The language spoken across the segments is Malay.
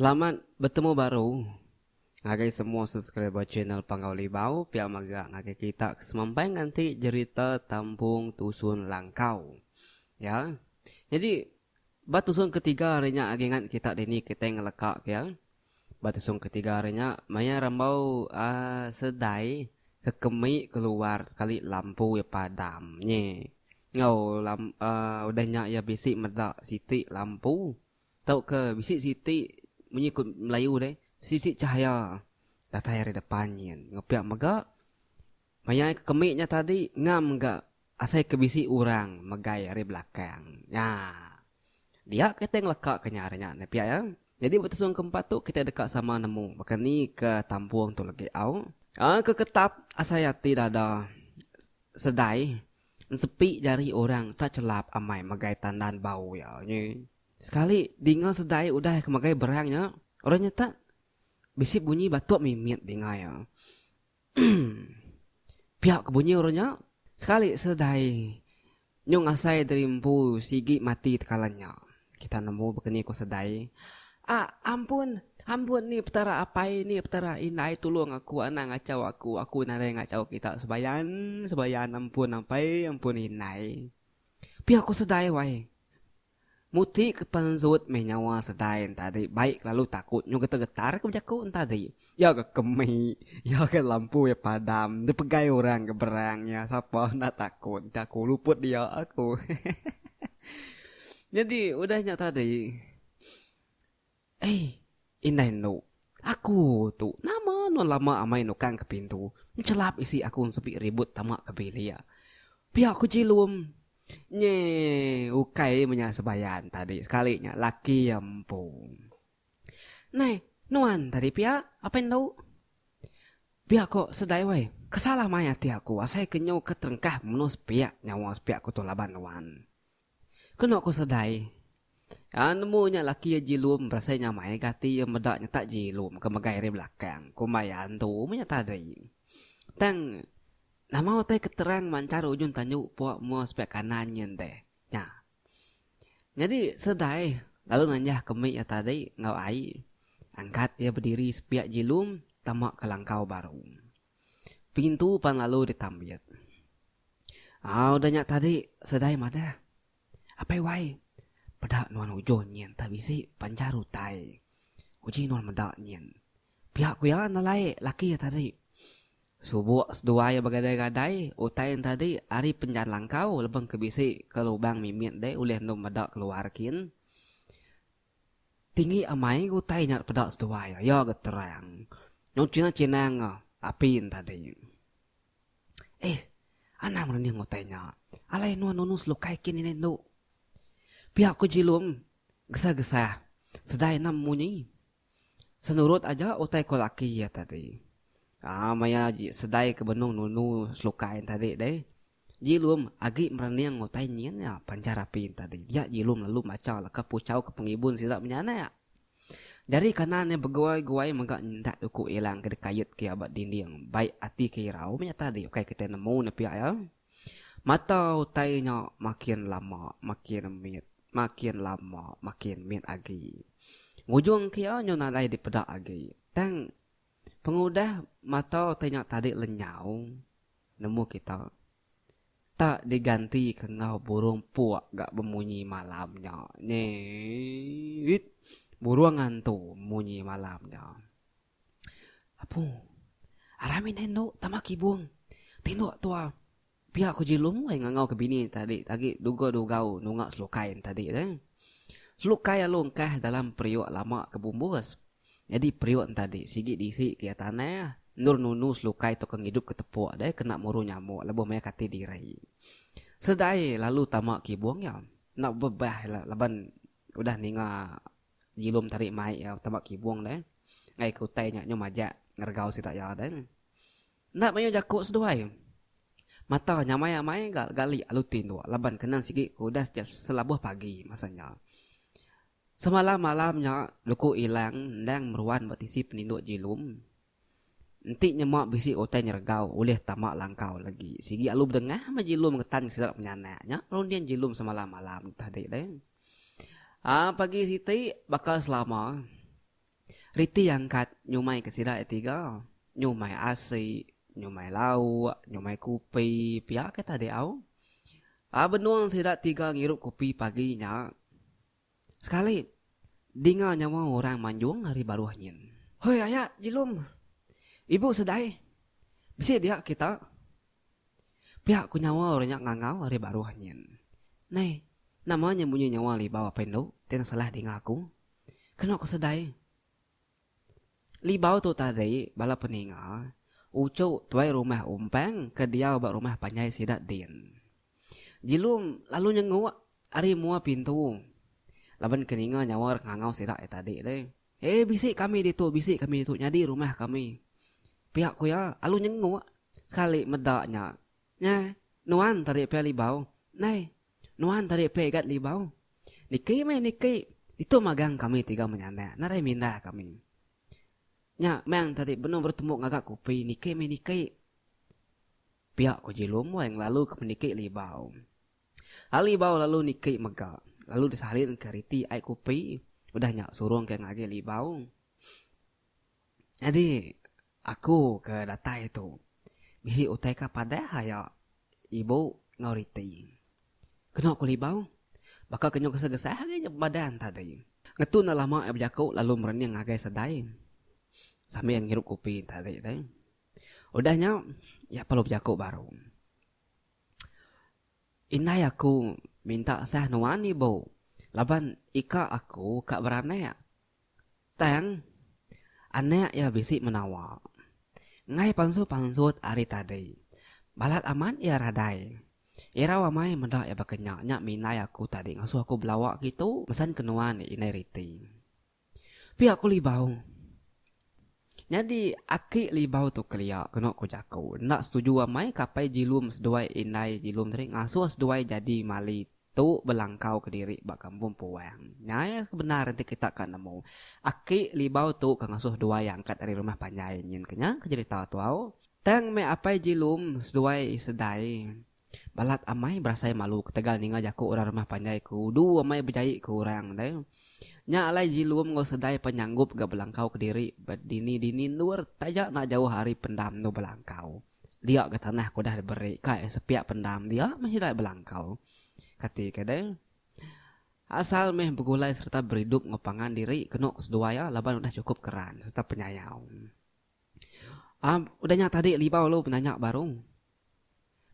Selamat bertemu baru ngagai semua subscriber channel Panggau Libau. Pihak magak ngagai kita kesemampai nanti cerita Tampung Tusun Langkau. Ya. Jadi batusun ketiga harinya agengan kita dini kita ngelekak ya. Batusun ketiga harinya maya rambau sedai kekemi keluar sekali lampu ya padamnya. Ngau udahnya ya bisik medak siti lampu. Tahu ke bisik siti mengikut Melayu deh. Sisi cahaya datang dari depannya. Ngepiak megak. Mayai kemiknya tadi ngam enggak asai kebisi orang megai dari belakang. Nah, dia kita yang lekak kenyarnya nepiak ya. Jadi betul keempat tuh kita dekat sama nemu. Bahkan ni ke Tampung tu lagi au. Ke ketap asai tidak ada sedai. Sepi dari orang tak celap amai megai tandan bau ya. Sekali dengar sedai udah kemagai berangnya. Orangnya tak bisi bunyi batuk mimit dengar ya. Pihak kebunyi orangnya. Sekali sedai. Nyong asai terimpu sigi mati tekalannya. Kita nemu begini ko sedai. Ampun. Ampun ni petara apa ini petara inai tolong aku anak ngacau aku narai ngacau kita sebayan ampun ampun inai. Pihak ko sedai wai. Muti kepanzut menyawa sedain tadi. Baik lalu takut. Nyong getar-getar ke jaku tadi. Ya ke kemi. Ya ke lampu ya padam. Dia pegai orang ke berangnya. Siapa nak takut. Aku luput dia aku. Jadi udahnya tadi. Inai no. Aku tu. Nama non lama amai nukang ke pintu. Celap isi aku sepi ribut tamak ke bilia. Pihak aku cilum. Ukai punya sebayan tadi sekalinya laki ampun. Nei, nuan tadi pihak apa yang tahu? Pihak kok sedai wai. Kesalah maya ti aku asai kenyo ketrengkah menus pihak nyawa pihak ku tu laban nuan. Kena aku sedai. Nemunya laki ya jilum rasanya mai gati yang medaknya tak jilum kemegai dari belakang. Kumayan tu punya tadi. Tang nama otai keterang mancar ujung tanyu puak mua spek kanan teh. Ya. Jadi sedai lalu nanjah kemik ya tadi ngau ai. Angkat dia berdiri sepiak jilum tamak ke langkau baru. Pintu pan lalu ditambiat. Udahnya tadi sedai mada. Apa wai? Pedak nuan ujon nyen tak bisi pancar utai. Uji nuan medak nyen. Pihak ku ya nalai laki ya tadi. Subuh sedua ya bagadai-gadai. Utai yang tadi hari penjar langkau. Lebang kebisi ke lubang mimit deh. Uleh nom medak keluarkin. Tinggi amai utai nyat pedak sedua ya. Ya geterang. Nyong cina-cinang api yang tadi. Anak merening utai nya. Alai nuan nunus lukai kini nendo. Pihak ku jilum. Gesah-gesah. Sedai nam munyi. Senurut aja utai ko laki ya tadi. Maya sedai ke benung nunu selukain tadi deh. Jilum agi merening ngotai nyen ya pancarapin tadi. Ya jilum lalu macam lah ke pucau ke pengibun silap menyana ya. Dari kanannya begawai-gawai menggak nyintak duku ilang ke dekayut ke abad dinding. Baik hati ke irau punya tadi. Oke kita nemu nepi ya. Mata utainya makin lama makin mit. Makin lama makin mit agi. Ngujung kia nyonalai di pedak agi. Tang pengudah mata tanya tadi lenyau. Nemu kita. Tak diganti ke ngau burung puak gak bemunyi malamnya. Nyit. Buruangan tu munyi malamnya. Apu. Aramin hendo tamaki buang. Tinduk tua. Pihak ku jilum ngau ke bini tadi. Tadi duga-dugau nungak selukain tadi. Selukai longkah dalam periuk lama kebumbus. Jadi periuk tadi sigi disi kiatannya nur nunus lukai tokang hidup ketepuk deh kena muru nyamuk lebih banyak kati dirai. Sedai lalu tamak kibuang ya nak bebah laban udah ninga jilum tarik mai ya tamak kibuang deh. Ngai kutainya nyo majak ngergau si tak ya deh. Nak banyak jakuk seduai. Mata nyamai-amai gali alutin tu laban kenan sigi kuda selabuh pagi masanya. Semalam malamnya luku ilang dan meruan batisi peninduk jilum. Nanti nyemak bisi otai nyergau oleh tamak langkau lagi. Sigi alum dengah sama jilum ketan sedap menyanaknya. Rondian jilum semalam malam tadi deh. Pagi siti bakal selama. Riti angkat nyumai ke sida etiga. Nyumai asi, nyumai lau, nyumai kopi, pihak kita de au. Benuang sida tiga ngirup kopi paginya. Sekali dinga nyawa orang manjung hari baru nyin. Hoi ayah jilum. Ibu sedai. Bisi dia kita. Pihak ku nyawa orangnya ngangau hari baru nyin. Nei, namanya bunyi nyawa li bawa pendo. Tiada salah dinga aku. Kena aku sedai. Li bawa tu tadi bala peninga. Ucu tuai rumah umpang ke dia bak rumah panjai sidat din. Jilum lalu nyengu hari mua pintu. Laban keninga nyawar ngangau sidak tadi deh. Bisik kami ditu, bisik kami ditu. Nyadi rumah kami. Pihak ku ya, alu nyengu. Sekali medaknya. Nya, nuan tadi pe libau. Nay, nuan tadi pe gat libau. Niki me niki. Itu magang kami tiga menyana. Narai mindah kami. Nya, mang tadi benar bertemu ngagak kopi. Niki me niki. Pihak ku jilum yang lalu ke meniki libau. Libau lalu niki megak. Lalu disalin ke riti ai kopi. Udah nyak surung ke ngage libau. Jadi aku ke data itu. Bisi utai ka pada haya ibu ngoriti. Kena aku libau. Bakal kenyo kesah-gesah hanya badan tadi. Ngetun na lama berjaku lalu mereni ngage sedai. Sambil yang ngirup kopi tadi. Udahnya ya perlu berjaku baru. Inai aku minta sah nuan ibu. Laban ika aku kak beranai. Tang. Anak ya bisik menawa. Ngai pansut hari tadi. Balat aman ya radai. Ira wamai mendak ya bakenya. Nyak minai aku tadi. Ngasuh aku belawak gitu. Mesan kenuan inai riti. Pi aku libau. Jadi aki libau tu keliak. Kena aku jaku. Nak setuju wamai kapai jilum seduai inai jilum tadi. Ngasuh seduai jadi mali tu belangkau ke diri bak kampung puang. Nyai kebenaran nanti kita akan nemu. Aki libau tu kang ngasuh dua yang angkat dari rumah panjai nyin kenya kecerita tu au. Tang me apai jilum seduai sedai. Balat amai berasai malu ketegal ninga jaku orang rumah panjai ku. Du amai berjai ku orang deh. Nya alai jilum ngau sedai penyanggup ga belangkau ke diri. Dini nur tajak nak jauh hari pendam nu belangkau. Dia ke tanah ku dah diberi kai sepiak pendam dia masih dah belangkau. Ketika deh asal meh begulai serta berhidup ngopangan diri kena seduaya laban udah cukup keran serta penyayau. Udahnya tadi libau lu penanya baru.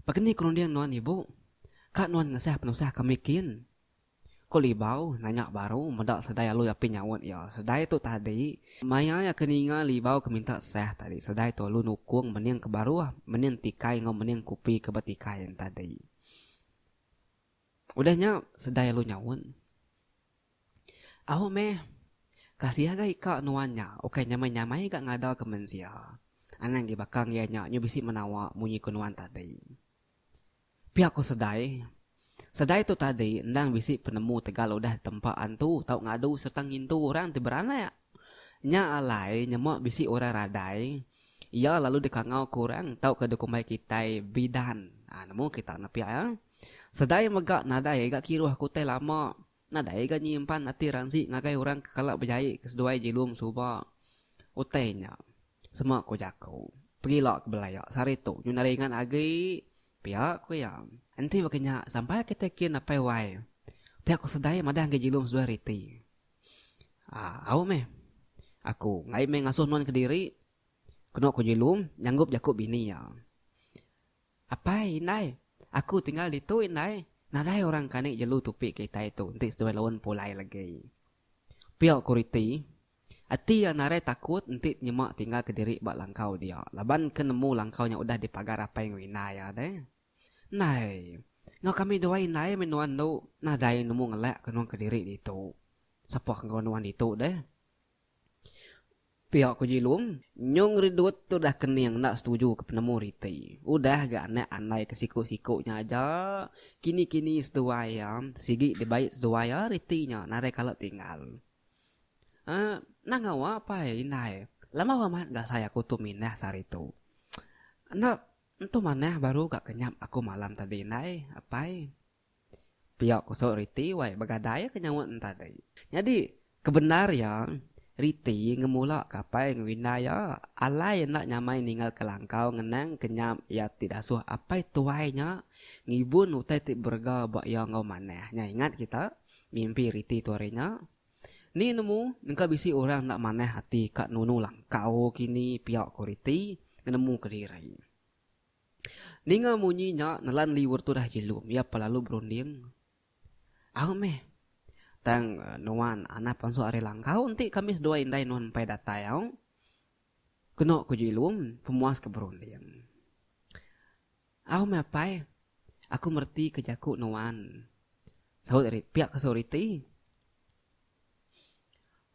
Begini kemudian nuan ibu. Kak nuan ngesah penusah kemikin. Kok libau nanya baru medak sedaya lu api nyawat ya. Sedai tu tadi maya ya keninga libau keminta seh tadi. Sedai tu lu nukung mening ke baru mening tikai ngau mening kupi ke betikai yang tadi. Udahnya sedaya lu nyawun. Aku meh kasih agak ika nuannya. Oke nyamai-nyamai gak ngadal ke mensia. Anang gibakang ya nyu bisi menawa munyi kunuan tadi. Pihak aku sedai. Sedai tu tadi endang bisi penemu tegal udah tempaan tu tau ngadu serta ngintu orang ti berana ya. Nya alai nyemak bisi orang radai. Ia lalu dikangau kurang tau ke dokumai kita bidan. Namu kita napi ya. Sedai megak nadai gak kiruh aku teh lama. Nadai gak nyimpan nanti ransi ngagai orang kekalak berjaya keseduai jilum suba. Utainya. Semua aku jaku. Pergi lah ke belaya. Sari tu. Nyunaringan agi. Pihak aku yang. Nanti makanya sampai kita kian apa wai. Pihak aku sedai madang ke jilum sudah riti. Aku meh. Aku ngai meh ngasuh nuan ke diri. Kena aku jilum. Nyanggup jakuk bini ya. Apa inai? Aku tinggal di tu inai. Nadai orang kanik jelu tupi kita itu. Nanti sedua lawan pulai lagi. Pihak aku riti. Ati yang narai takut nanti nyemak tinggal ke diri bak langkau dia. Laban ke nemu langkau yang udah dipagar apa yang inai ya deh. Nai. Ngau kami dua inai menuan tu. Nadai nemu ngelak kenuan ke diri itu. Siapa kenuan itu deh. Pihak ku jilung, nyong ridut tu dah kening nak setuju ke penemu riti. Udah gak anak anai ke siku-sikunya aja. Kini-kini seduaya, sigi dibaik seduaya ritinya, narai kalau tinggal. Nangawa apa ya inai? Lama wamat gak saya kutu minah sari tu. Nak, itu mana baru gak kenyap aku malam tadi inai, apa ya? Pihak ku so riti, wai bagadaya kenyawat tadi. Jadi, kebenar ya, Riti ngemula kapai ngewinaya alai nak nyamai ninggal kelangkau ngenang kenyam ya tidak suah apai tuainya ngibun utai ti berga bak ya ngau maneh. Nya ingat kita mimpi Riti tuarinya. Ni nemu nengka bisi orang nak maneh hati kak nunu langkau kini pihak ko Riti nemu ke diri. Ninga munyinya nelan liwur tu dah jilum ya pelalu berunding. Aku meh tang nuan anak pansu are langkau nanti kami dua indai nuan pai datayau kena ku jilum pemuas ke berunding. Aku meh pai aku merti kejaku nuan saud dari pihak ke Riti.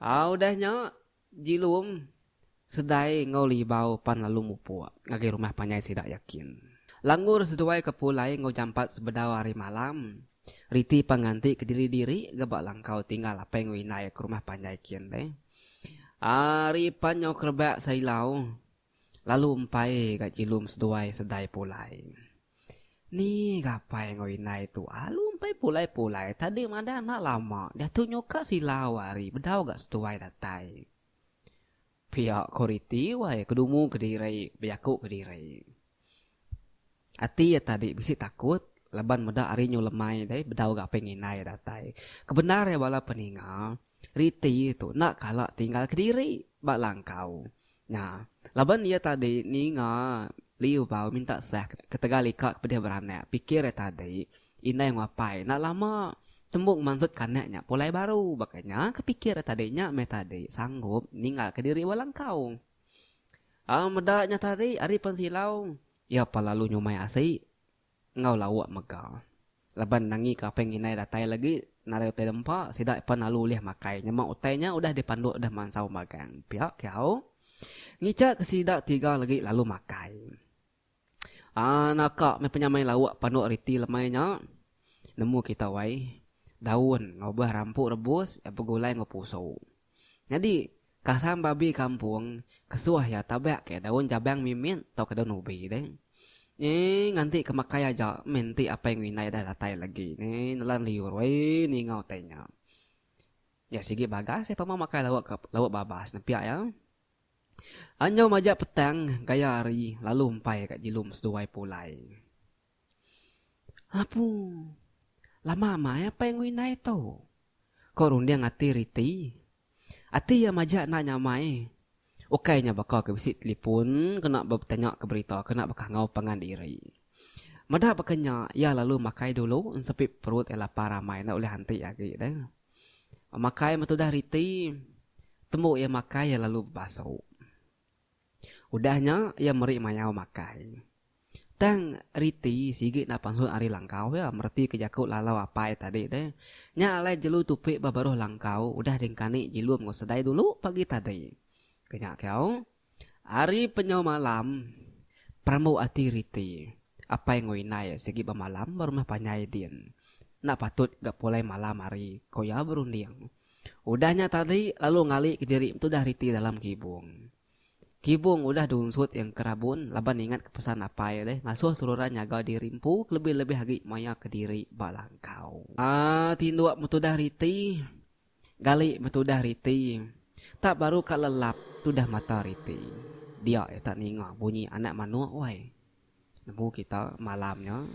Udahnya jilum sedai ngau libau pan lalu mupua ngagi rumah panyai sidak yakin. Langgur seduai kepulai ngau jampat sebedau hari malam. Riti penganti ke diri-diri gabak langkau tinggal apa yang winai ke rumah panjai kian deh. Ari panyo kerbak sailau. Lalu empai kat jilum seduai sedai pulai. Ni gapai yang winai tu. Lalu empai pulai-pulai. Tadi mana nak lama. Dia tu nyoka silau ari. Bedau gak seduai datai. Pihak koriti wai kedumu ke diri. Biaku ke diri. Hati ya tadi bisi takut. Laban meda ari nyu lemai dai bedau gak penginai datai. Kebenar ya bala peningal. Riti itu nak kalak tinggal ke diri bak langkau. Nah, laban ia tadi ninga liu bau minta sah ketegalika kepada beranak. Pikir ya tadi inai ngapai nak lama tembuk maksud kanaknya pulai baru. Bakanya kepikir ya tadinya me tadi sanggup ninggal ke diri bak langkau. Medaknya tadi ari pensilau. Ya palalu nyumai asik. Ngau lawak mega. Laban nangi ka penginai datai lagi narai utai dempa sidak pan lalu leh makai nyama utainya udah dipanduk dah mansau magang. Pihak kiau ngica ke sidak tiga lagi lalu makai. Nakak me penyamai lawak panduk Riti lemainya. Nemu kita wai daun ngobah rampuk rebus ya begulai ngopuso. Jadi kasam babi kampung kesuah ya tabak ke daun jabang mimin atau ke daun ubi deh. Nganti kemakai aja menti apa yang winai dah datai lagi. Nelan liur wei ni ngau tanya. Ya sigi bagas saya pama makai lawak babas nepia ya. Anyo majak petang gaya hari lalu empai kat jilum seduai pulai. Apu. Lama mai apa yang winai tu? Kau rundiang ati Riti. Ati ya majak nak nyamai. Okaynya bakal ke bisi telefon, kena bertanya ke berita, kena bakal ngau pangan diri. Madah bakanya, ya lalu makai dulu, sepi perut lapar ramai nak oleh hanti lagi dah. Makai matu dah Riti, temu ya makai ya lalu basuh. Udahnya ya meri mayau makai. Tang Riti sigit nak pansul ari langkau ya, merti kejakut lalau apa tadi dah. Nya alai jelu tupik babaruh langkau, udah dengkani jilum ngosedai dulu pagi tadi. Kenyak kau, hari penyau malam, pramu ati Riti. Apa yang ngoinai segi bermalam berumah panyai din. Nak patut gak pulai malam hari, kau ya berunding. Udahnya tadi lalu ngali ke diri itu dah Riti dalam kibung. Kibung udah dunsut yang kerabun, laban ingat kepesan apa ya deh. Ngasuh seluruh nyaga dirimpu, lebih-lebih lagi maya ke diri balangkau. Tinduak metu dah Riti, gali metu dah Riti. Tak baru kak lelap tu dah mata Riti. Dia tak ninga bunyi anak manuak wai. Nemu kita malamnya.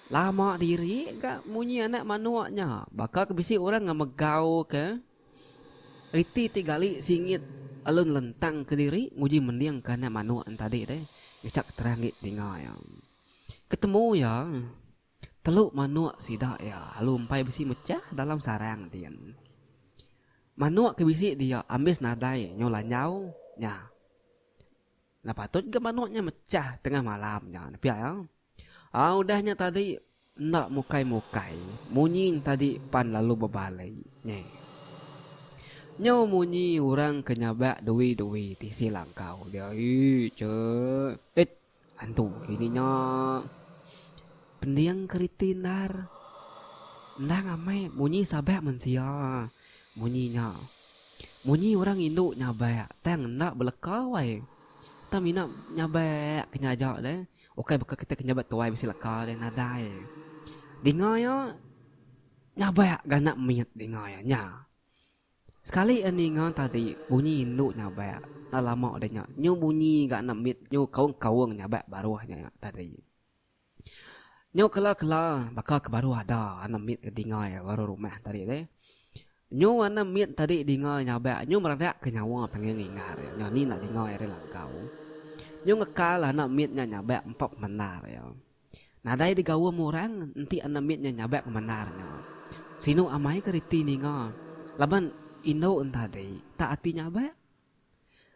Lama diri gak bunyi anak manuaknya. Bakal kebisi orang ngamegau ke. Riti tigali singit alun lentang ke diri. Nguji mendiang ke anak manuak tadi deh. Ngecak terangit tinggal ya. Ketemu ya. Teluk manuak sidak ya. Lalu empai besi mecah dalam sarang dia. Manuak ke bisi dia ambis nadai nyola nyau nya. Nah patut ke manuaknya mecah tengah malamnya. Tapi ya. Udahnya tadi nak mukai-mukai. Munyi tadi pan lalu bebalai. Nye. Nyo munyi orang kenyabak dui-dui ti silang kau. Dia antu kini nya. Pendiang keritinar. Ndang amai munyi sabak mensia. Munyinya. Munyi orang induk nyabak. Tang nak beleka wai. Tapi nak nyabak kenyajak deh. Okey bakal kita kenyabak tuai bisi leka deh nadai. Dengar ya. Nyabak ganak miat dengar ya nya. Sekali ani ngan tadi bunyi induk nyabak. Tak lama adanya. Nyu bunyi gak namit nyu kaung-kaung nyabak baruhnya tadi. Nyu kela-kela bakal ke baru ada namit ke dingai baru rumah tadi deh. Nyu namit tadi dingai nyabak nyu meradak ke nyawa pengen ingat. Nyu ni nak dingai re langkau. Nyu ngekal namitnya nyabak empok menar ya. Nah dai digawa orang nanti namitnya nyabak menarnya. Sino amai keriti ninga. Laban Indo entah deh, tak hati nyabak.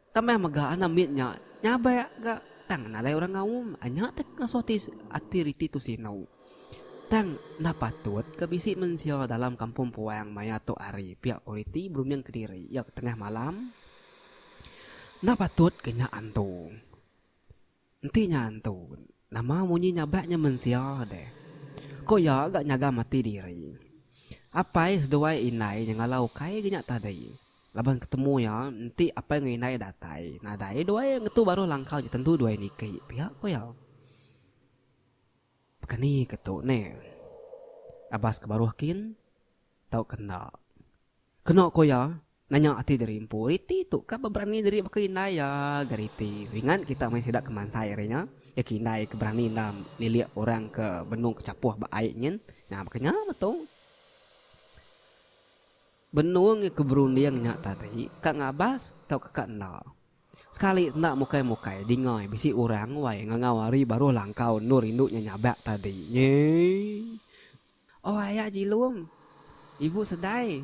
Tamai maga namitnya nyabak gak tang nalai orang ngawum anya tak ngasuati hati riti tu sino. Tang napatut kebisi mensio dalam kampung puang maya to ari pihak oriti belum yang kediri ya tengah malam. Napatut kena antu. Entinya antu. Nama munyi nyabaknya mensio deh. Kok ya gak nyaga mati diri. Apa yang seduai inai yang ngalau kai genyak tadi. Laban ketemu ya, nanti apa yang inai datai. Nah dai dua yang itu baru langkau je tentu dua ini kai pihak ko ya. Bekani ketuk ne. Abas ke baru kin tau kena. Kena ko ya. Nanya hati dari impu. Riti tu kan berani dari pakai inai ya gariti. Ingat kita main sidak kemansai renya. Ya kinai keberani nam lilik orang ke benung kecapuh ba aitnyen. Nah makanya betul. Benung keberundian nyak tadi kak ngabas tau kakak nak sekali nak mukai dingai bisi orang wai ngawari baru langkau nur induknya nyabak tadi nye oh ayah jilum ibu sedai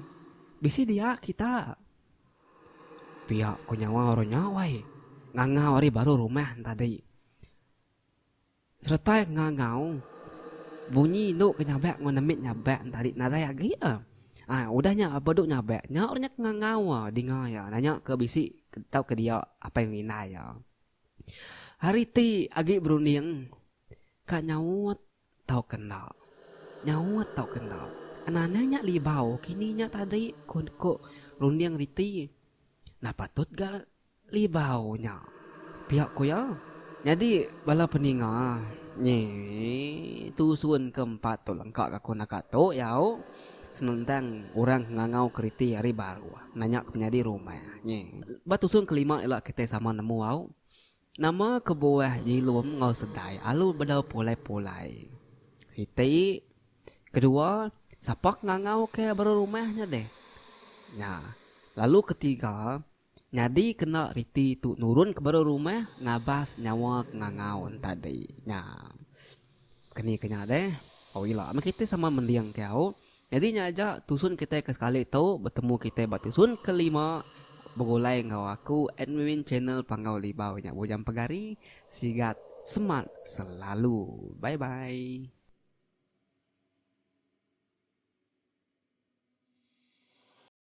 bisi dia kita pihak ko nyawa orang nyawai ngawari baru rumah tadi serta ngangau bunyi induk kenyabak ngonamit nyabak tadi nadai lagi udahnya apa duk nyabak orangnya ngangau dengar ya nanya ke bisi tahu ke dia apa yang ina ya hari ti agi berunding kak nyawat tahu kenal anaknya libau kini nya tadi kok runding riti nah patut gal libau nya pihak ko ya jadi bala peninga tusun keempat tu lengkap aku nak kato yau senentang orang ngangau keriti hari baru nanya penyadi rumah batusun kelima ialah kita sama nemu au nama kebuah jilum ngau sedai alu bedau pulai hiti kedua sapak ngangau ke baru rumahnya deh lalu ketiga nyadi kena riti tu nurun ke baru rumah ngabas nyawa ngangau tadi keni kenya deh ilah kita sama mendiang kau jadi aja tusun kita ke sekali tahu bertemu kita batusun kelima begulai ngau aku admin channel Pangau Libau nya bujang pegari sigat semat selalu bye bye.